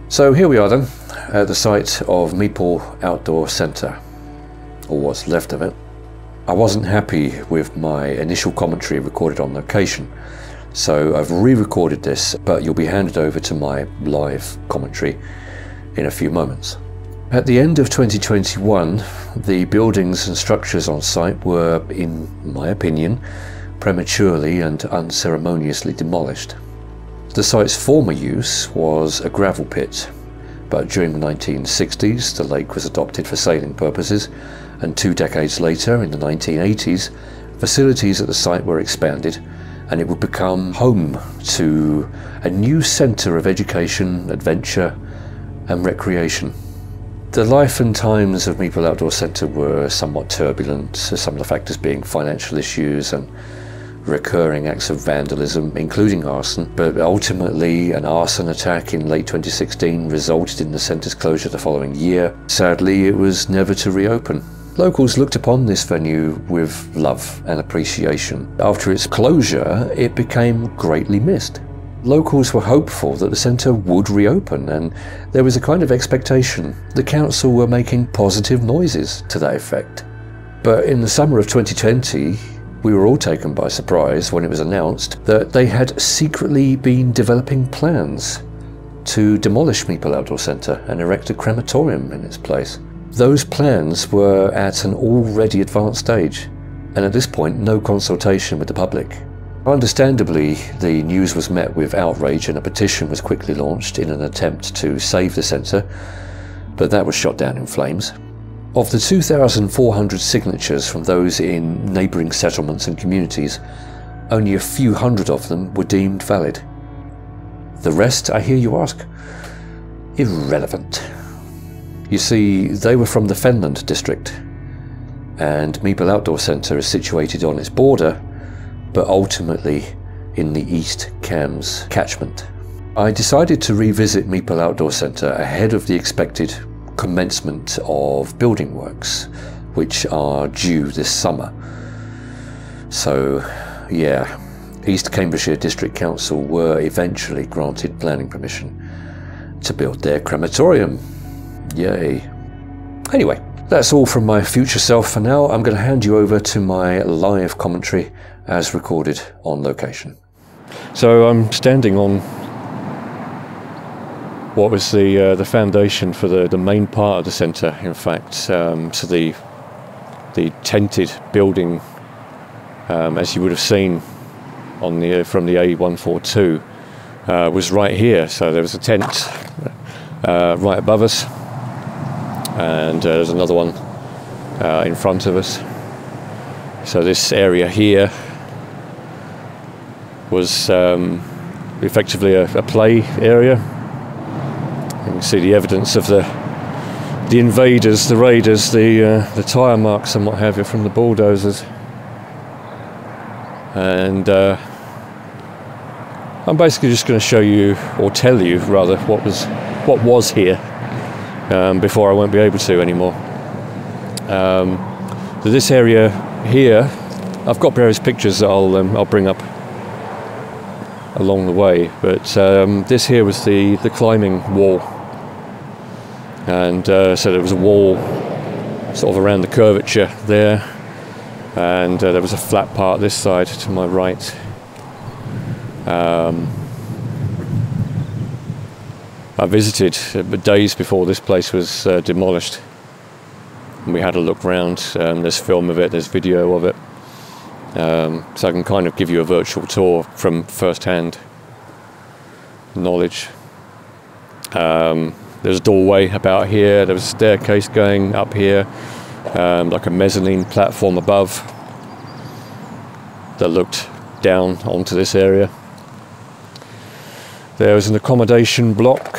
So here we are then, at the site of Mepal Outdoor Centre, or what's left of it. I wasn't happy with my initial commentary recorded on location, so I've re-recorded this, but you'll be handed over to my live commentary in a few moments. At the end of 2021, the buildings and structures on site were, in my opinion, prematurely and unceremoniously demolished. The site's former use was a gravel pit, but during the 1960s the lake was adopted for sailing purposes, and 2 decades later, in the 1980s, facilities at the site were expanded and it would become home to a new centre of education, adventure and recreation. The life and times of Mepal Outdoor Centre were somewhat turbulent, some of the factors being financial issues and recurring acts of vandalism, including arson, but ultimately an arson attack in late 2016 resulted in the centre's closure the following year. Sadly, it was never to reopen. Locals looked upon this venue with love and appreciation. After its closure, it became greatly missed. Locals were hopeful that the centre would reopen, and there was a kind of expectation. The council were making positive noises to that effect. But in the summer of 2020, we were all taken by surprise when it was announced that they had secretly been developing plans to demolish Mepal Outdoor Centre and erect a crematorium in its place. Those plans were at an already advanced stage, and at this point no consultation with the public. Understandably, the news was met with outrage and a petition was quickly launched in an attempt to save the centre, but that was shot down in flames. Of the 2,400 signatures from those in neighbouring settlements and communities, only a few hundred of them were deemed valid. The rest, I hear you ask? Irrelevant. You see, they were from the Fenland district, and Mepal Outdoor Centre is situated on its border, but ultimately in the East Cambs catchment. I decided to revisit Mepal Outdoor Centre ahead of the expected commencement of building works, which are due this summer. So yeah, East Cambridgeshire District Council were eventually granted planning permission to build their crematorium. Yay. Anyway, that's all from my future self for now. I'm going to hand you over to my live commentary as recorded on location. So I'm standing on what was the foundation for the main part of the centre, in fact. So the tented building, as you would have seen on from the A142, was right here. So there was a tent right above us, and there's another one in front of us. So this area here was effectively a play area. You can see the evidence of the invaders, the raiders, the tyre marks and what have you from the bulldozers. And I'm basically just going to show you, or tell you rather, what was here before I won't be able to anymore. So this area here, I've got various pictures that I'll bring up along the way, but this here was the climbing wall, and so there was a wall sort of around the curvature there, and there was a flat part this side to my right. I visited days before this place was demolished, and we had a look round. There's film of it, there's video of it, so I can kind of give you a virtual tour from first-hand knowledge. There's a doorway about here, there was a staircase going up here, like a mezzanine platform above that looked down onto this area. There was an accommodation block,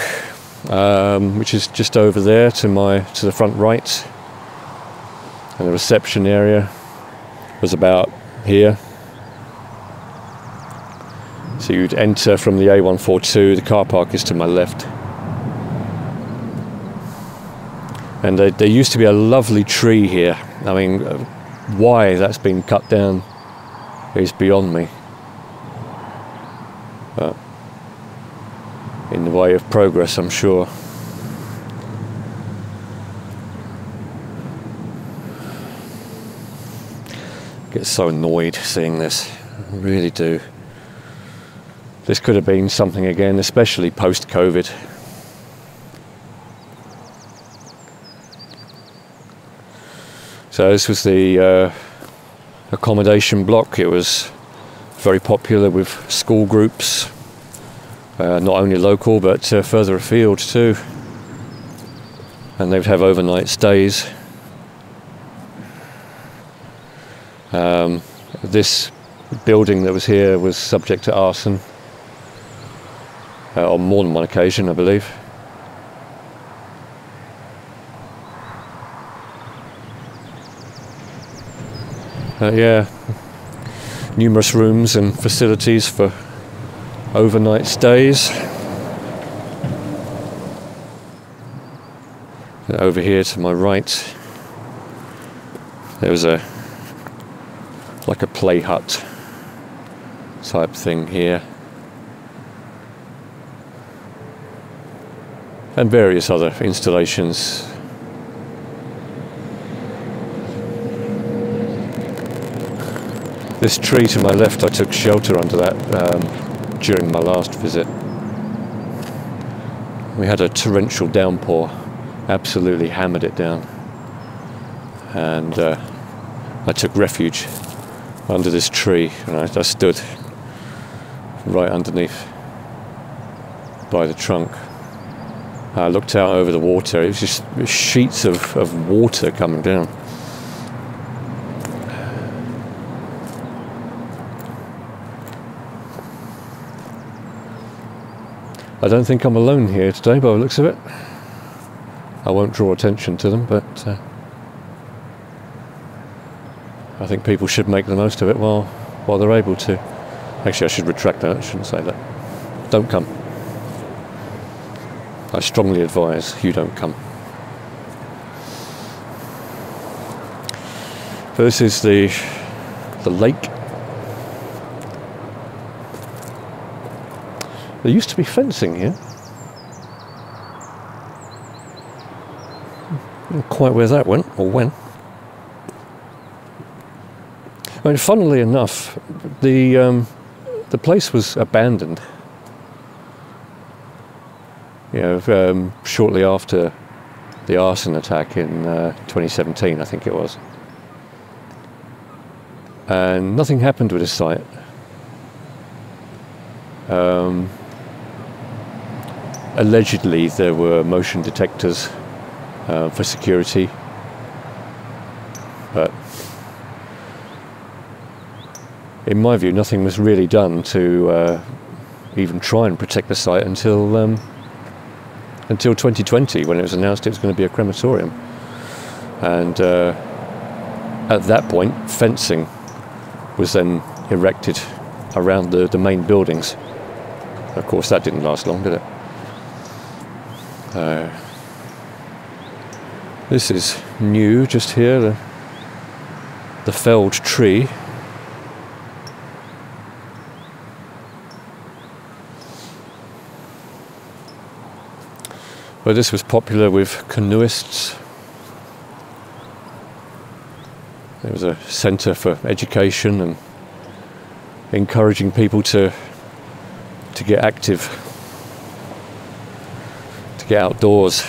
which is just over there to the front right, and the reception area was about here. So you'd enter from the A142, the car park is to my left. And there used to be a lovely tree here. I mean, why that's been cut down is beyond me. But in the way of progress, I'm sure. I get so annoyed seeing this. I really do. This could have been something again, especially post-COVID. So this was the accommodation block. It was very popular with school groups, not only local but further afield too. And they would have overnight stays. This building that was here was subject to arson on more than one occasion, I believe. Yeah, numerous rooms and facilities for overnight stays. Over here to my right, there was like a play hut type thing here, and various other installations. This tree to my left, I took shelter under that during my last visit. We had a torrential downpour, absolutely hammered it down, and I took refuge under this tree, and I stood right underneath by the trunk. I looked out over the water. It was just sheets of water coming down. I don't think I'm alone here today by the looks of it. I won't draw attention to them, but I think people should make the most of it while they're able to. Actually, I should retract that. I shouldn't say that. Don't come. I strongly advise you don't come. So this is the lake. There used to be fencing here. Not quite where that went, or when. I mean, funnily enough, the place was abandoned. You know, shortly after the arson attack in 2017, I think it was. And nothing happened with this site. Allegedly, there were motion detectors for security, but in my view, nothing was really done to even try and protect the site until 2020, when it was announced it was going to be a crematorium. And at that point, fencing was then erected around the main buildings. Of course, that didn't last long, did it? This is new, just here, the felled tree. Well, this was popular with canoeists. There was a centre for education and encouraging people to get active, to get outdoors.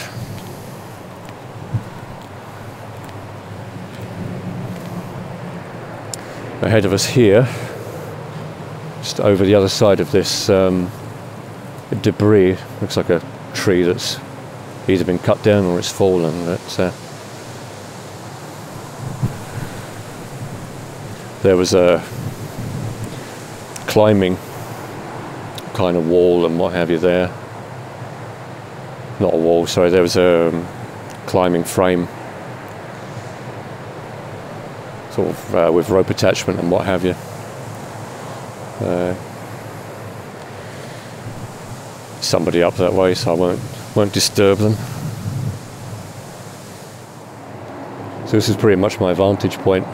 Ahead of us here, just over the other side of this debris, looks like a tree that's either been cut down or it's fallen. But there was a climbing kind of wall and what have you there. Not a wall, sorry, there was a climbing frame, sort of with rope attachment and what have you. Somebody up that way, so I won't disturb them. So this is pretty much my vantage point.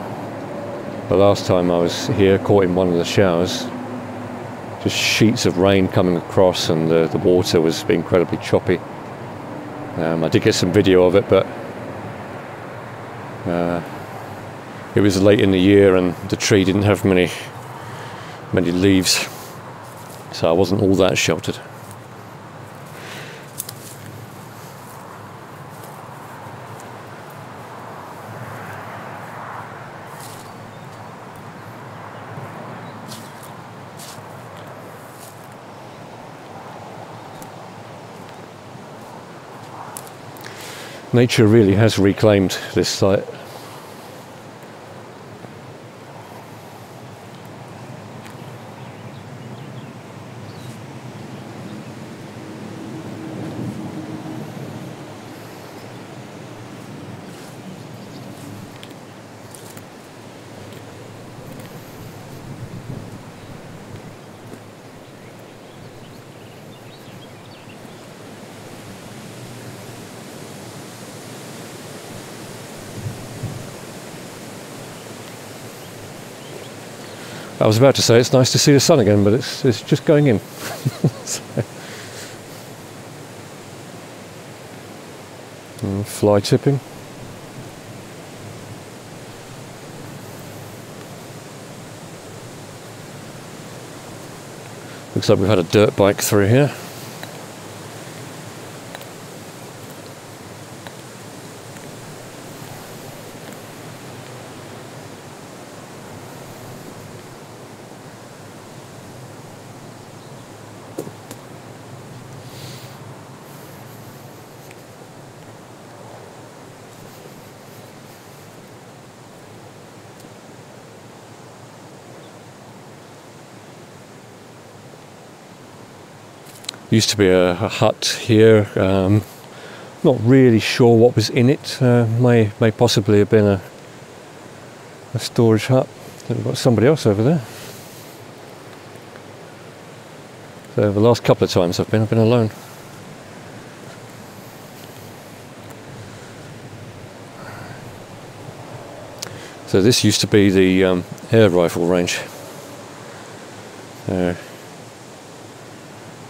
The last time I was here, caught in one of the showers, just sheets of rain coming across, and the water was incredibly choppy. I did get some video of it, but it was late in the year and the tree didn't have many leaves, so I wasn't all that sheltered. Nature really has reclaimed this site. I was about to say it's nice to see the sun again, but it's just going in. Fly tipping. Looks like we've had a dirt bike through here. Used to be a hut here. Not really sure what was in it. May possibly have been a storage hut. We've got somebody else over there. So the last couple of times I've been alone. So this used to be the air rifle range.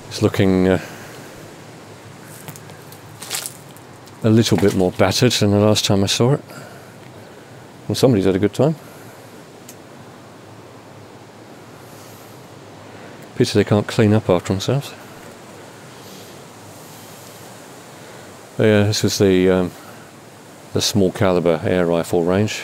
It's looking a little bit more battered than the last time I saw it. Well, somebody's had a good time. Pity they can't clean up after themselves. But yeah, this was the small caliber air rifle range.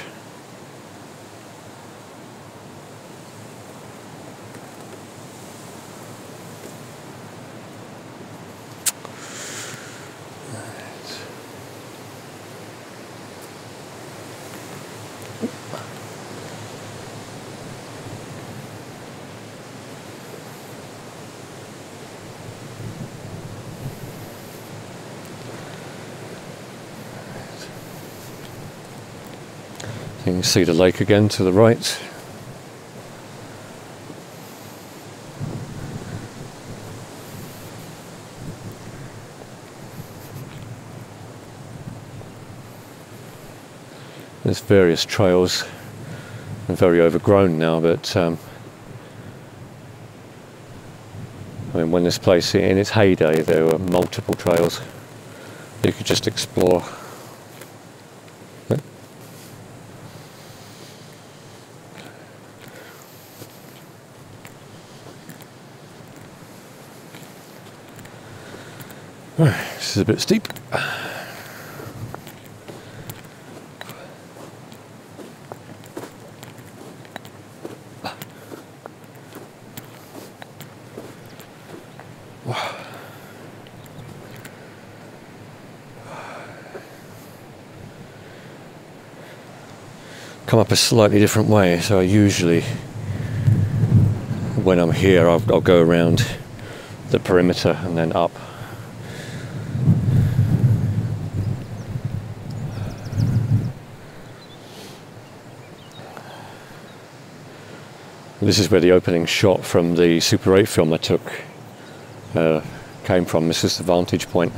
You can see the lake again to the right. There's various trails, and very overgrown now, but I mean, when this place in its heyday, there were multiple trails you could just explore. This is a bit steep. Come up a slightly different way, so I usually, when I'm here, I'll go around the perimeter and then up. This is where the opening shot from the Super 8 film I took came from. This is the vantage point,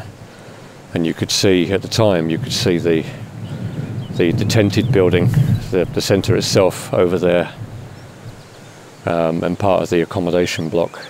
and you could see at the time, you could see the the tented building, the centre itself over there, and part of the accommodation block.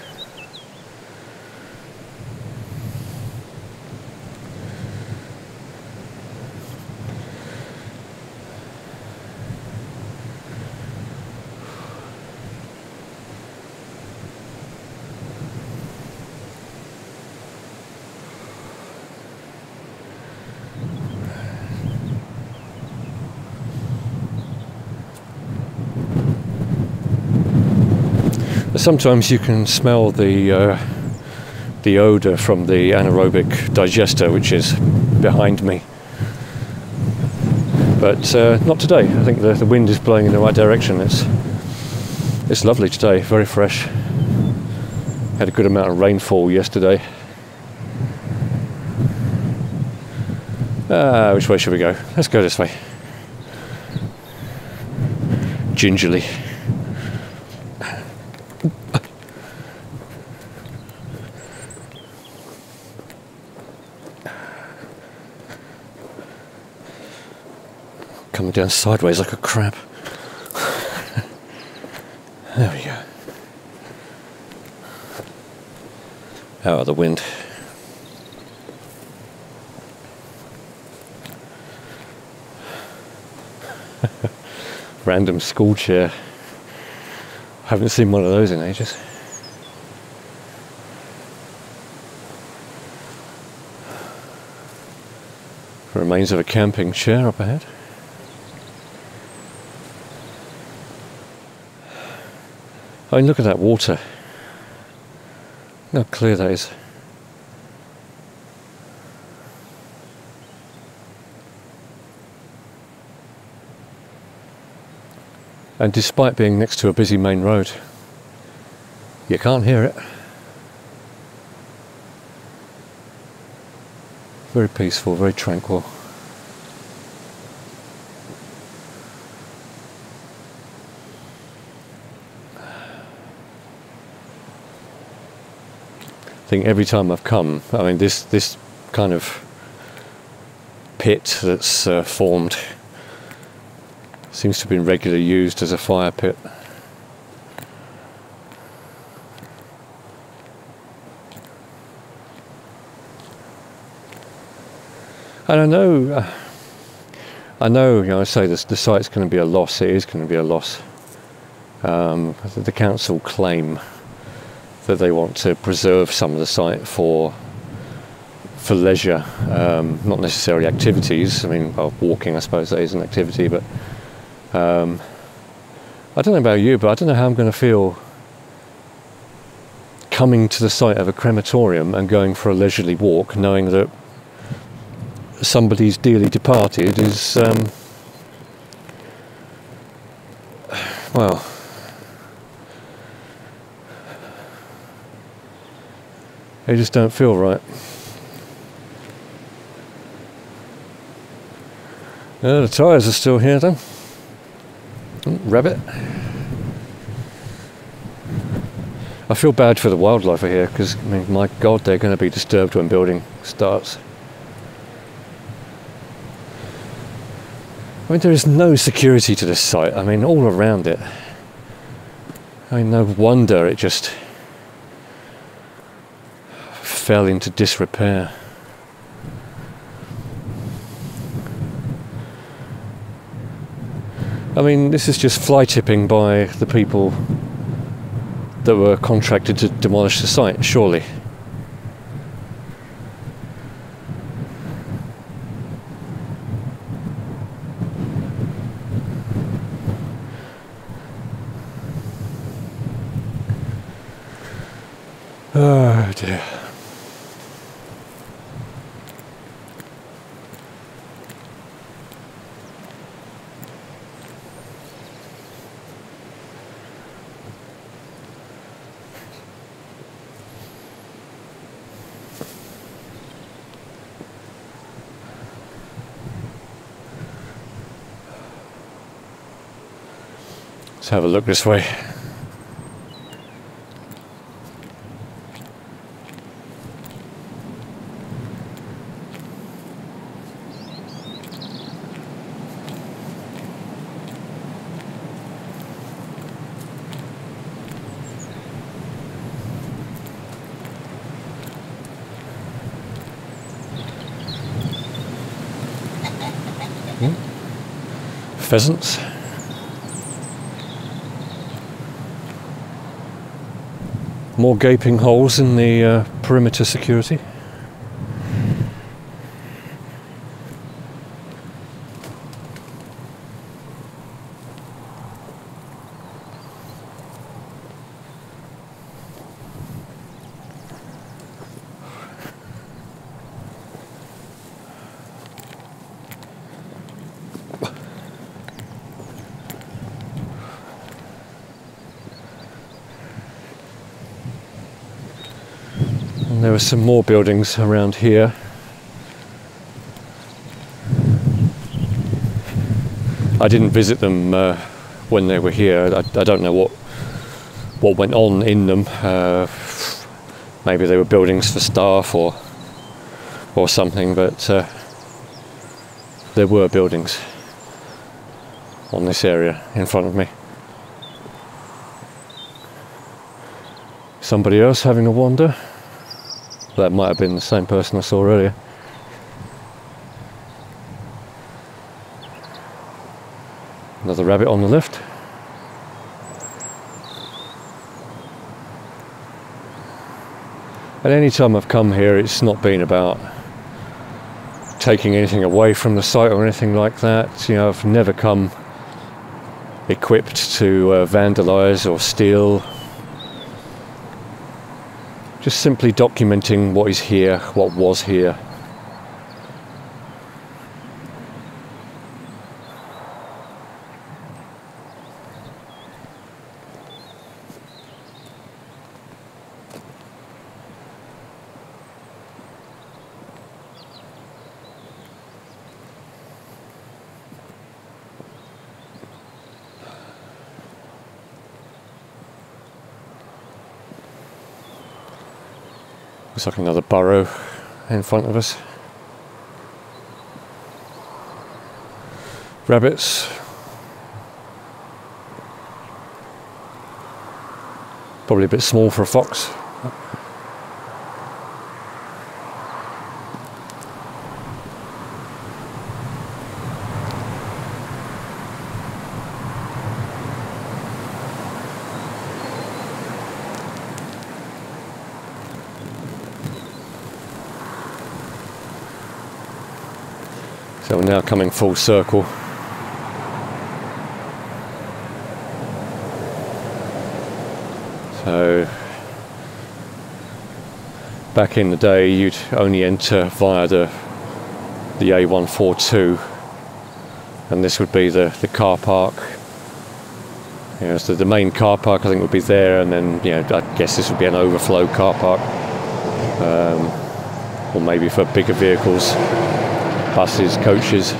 Sometimes you can smell the odour from the anaerobic digester, which is behind me, but not today. I think the wind is blowing in the right direction. It's lovely today, very fresh. Had a good amount of rainfall yesterday. Which way should we go? Let's go this way. Gingerly. Coming down sideways like a crab. There we go. Out of the wind. Random school chair. Haven't seen one of those in ages. Remains of a camping chair up ahead. I mean, look at that water. Look how clear that is. And despite being next to a busy main road, you can't hear it. Very peaceful, very tranquil. I think every time I've come, I mean, this kind of pit that's formed seems to have been regularly used as a fire pit. And I know, you know, I say this, the site's going to be a loss. It is going to be a loss. The council claim that they want to preserve some of the site for leisure, not necessarily activities. I mean, well, walking, I suppose that is an activity, but I don't know about you, but I don't know how I'm going to feel coming to the site of a crematorium and going for a leisurely walk, knowing that somebody's dearly departed is, well, they just don't feel right. The tyres are still here though. Rabbit. I feel bad for the wildlife here because, I mean, my God, they're going to be disturbed when building starts. I mean, there is no security to this site. I mean, all around it. I mean, no wonder it just fell into disrepair. I mean, this is just fly tipping by the people that were contracted to demolish the site, surely. Oh dear. Let's have a look this way. pheasants. More gaping holes in the perimeter security. And there are some more buildings around here. I didn't visit them when they were here. I don't know what went on in them. Maybe they were buildings for staff or something, but there were buildings on this area in front of me. Somebody else having a wander. That might have been the same person I saw earlier. Another rabbit on the left. And any time I've come here, it's not been about taking anything away from the site or anything like that. You know, I've never come equipped to vandalise or steal. Just simply documenting what is here, what was here. Looks like another burrow in front of us. Rabbits. Probably a bit small for a fox. So we're now coming full circle. So back in the day you'd only enter via the A142, and this would be the car park. You know, so the main car park I think would be there, and then, you know, I guess this would be an overflow car park, or maybe for bigger vehicles. Buses, coaches.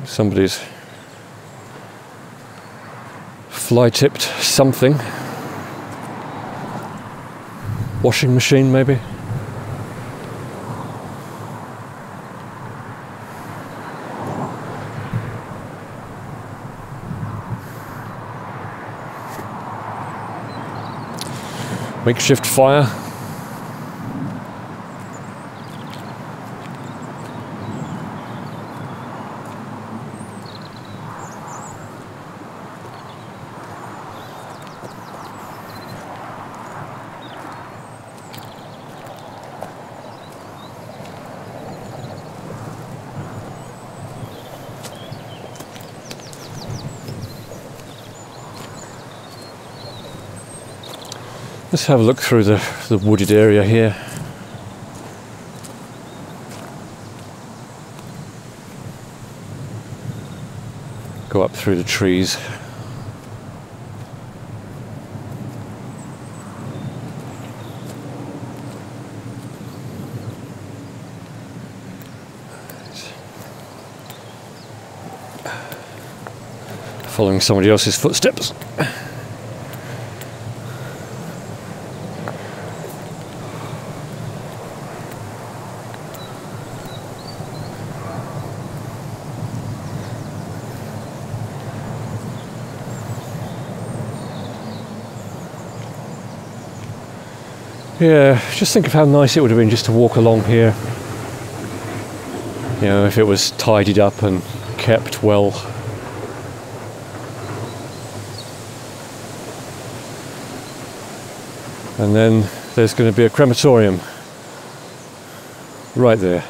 Somebody's fly tipped something. Washing machine, maybe. Makeshift fire. Let's have a look through the wooded area here. Go up through the trees. Following somebody else's footsteps. Yeah, just think of how nice it would have been just to walk along here. You know, if it was tidied up and kept well. And then there's going to be a crematorium right there.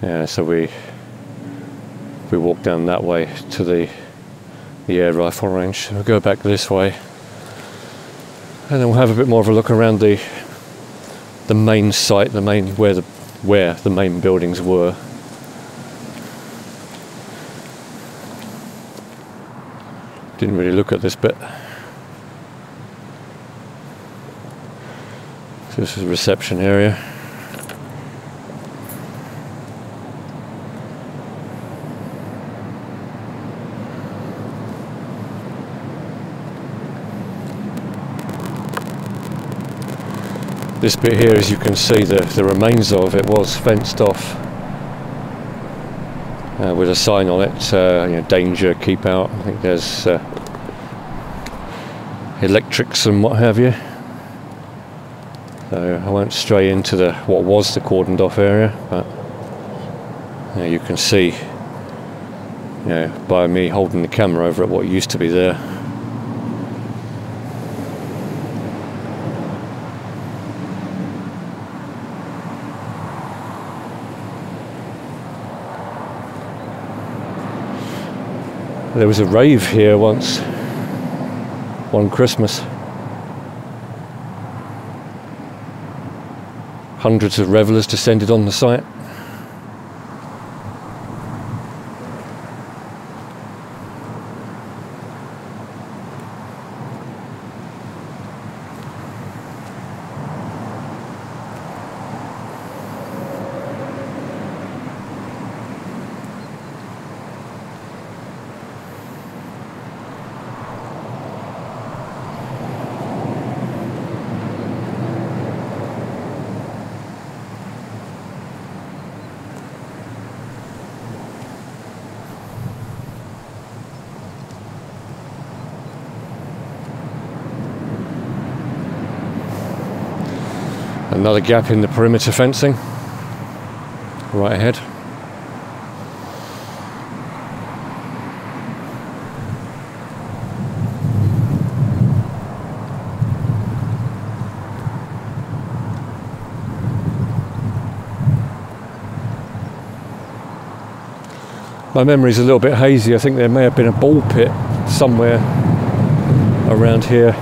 Yeah, so we walk down that way to the air rifle range. We'll go back this way, and then we'll have a bit more of a look around the main site, where the main buildings were. Didn't really look at this bit. So this is the reception area. This bit here, as you can see, the remains of it was fenced off with a sign on it, you know, danger, keep out. I think there's electrics and what have you. So I won't stray into what was the cordoned off area, but you know, you can see, you know, by me holding the camera over at what used to be there. There was a rave here once, one Christmas. Hundreds of revellers descended on the site. Another gap in the perimeter fencing, right ahead. My memory's a little bit hazy. I think there may have been a ball pit somewhere around here.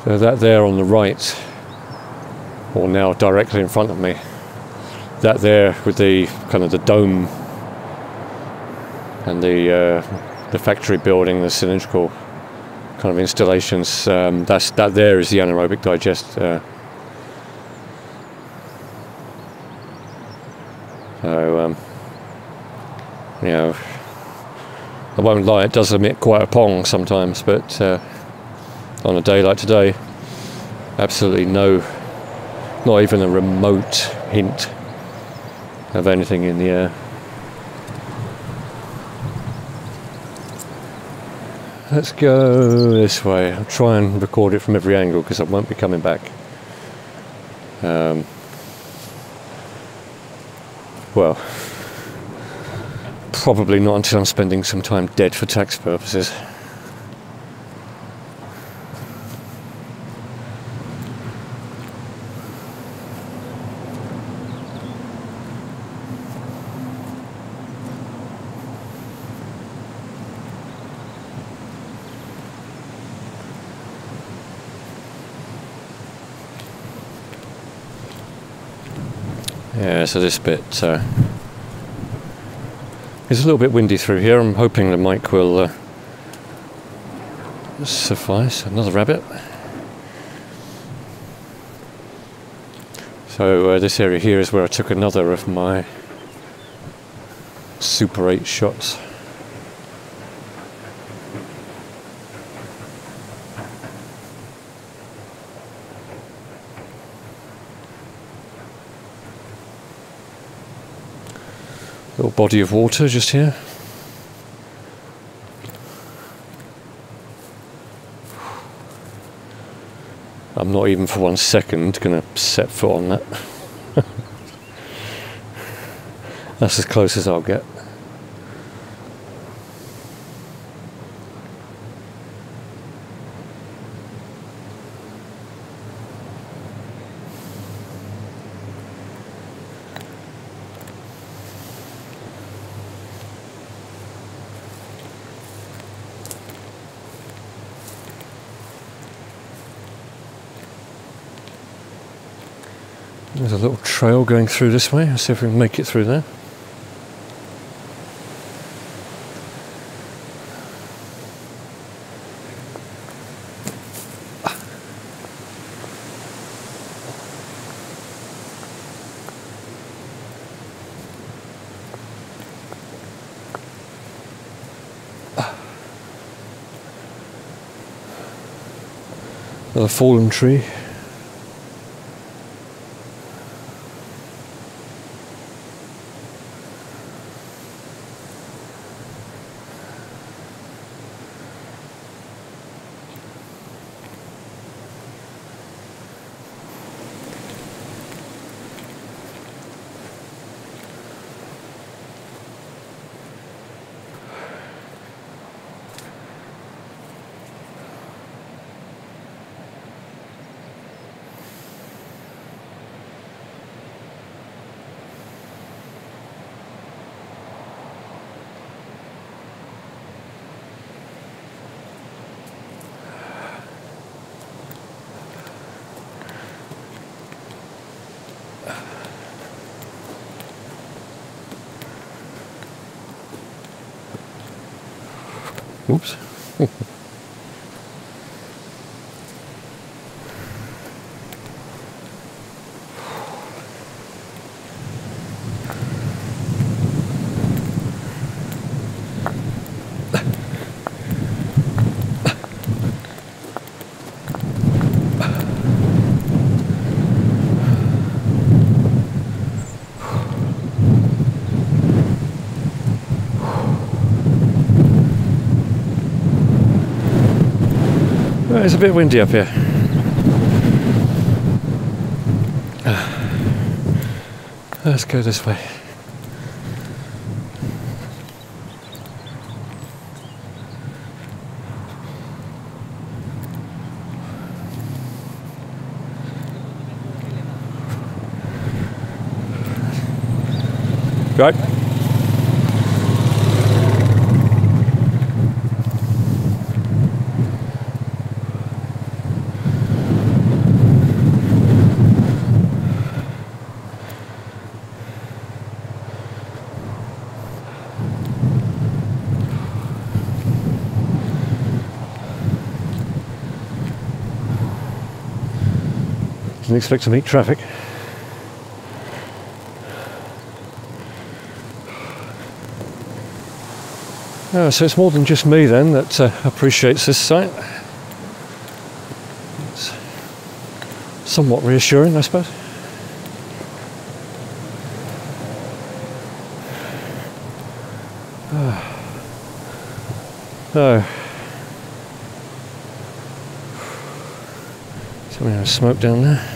So that there on the right, or now directly in front of me, that there with the kind of the dome and the factory building, the cylindrical kind of installations, that there is the anaerobic digester. So you know, I won't lie, it does emit quite a pong sometimes, but on a day like today, absolutely not even a remote hint of anything in the air. Let's go this way. I'll try and record it from every angle because I won't be coming back. Well, probably not until I'm spending some time dead for tax purposes. Yeah, so this bit it's a little bit windy through here. I'm hoping the mic will suffice. Another rabbit. So this area here is where I took another of my Super 8 shots. Little body of water just here. I'm not even for 1 second going to set foot on that. That's as close as I'll get. There's a little trail going through this way. Let's see if we can make it through there. Another fallen tree. Oops. It's a bit windy up here. Let's go this way. Right. Didn't expect to meet traffic. Oh, so it's more than just me then that appreciates this site. It's somewhat reassuring, I suppose. Oh. Something has smoke down there.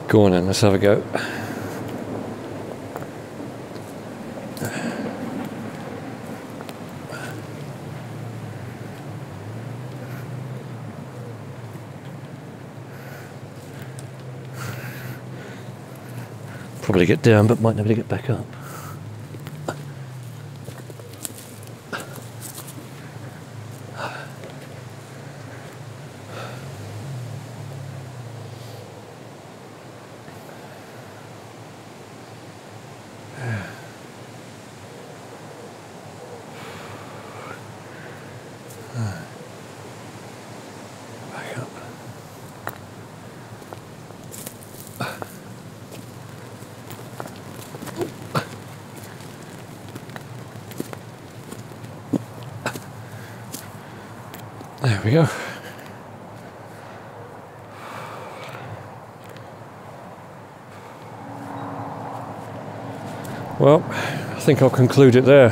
Go on then, let's have a go. Probably get down, but might never get back up. Back up. There we go. Well, I think I'll conclude it there.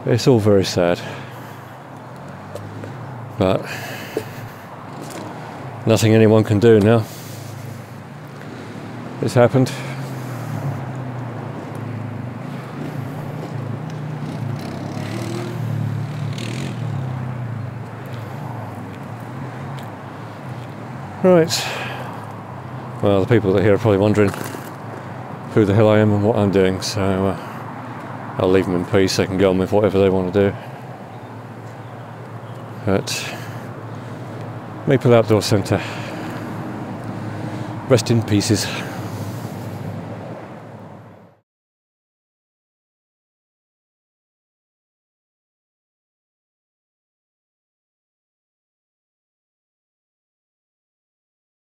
It's all very sad, but nothing anyone can do now. It's happened. Right. Well, the people that are here are probably wondering who the hell I am and what I'm doing, so I'll leave them in peace. They can go on with whatever they want to do. But Mepal Outdoor Centre, rest in pieces.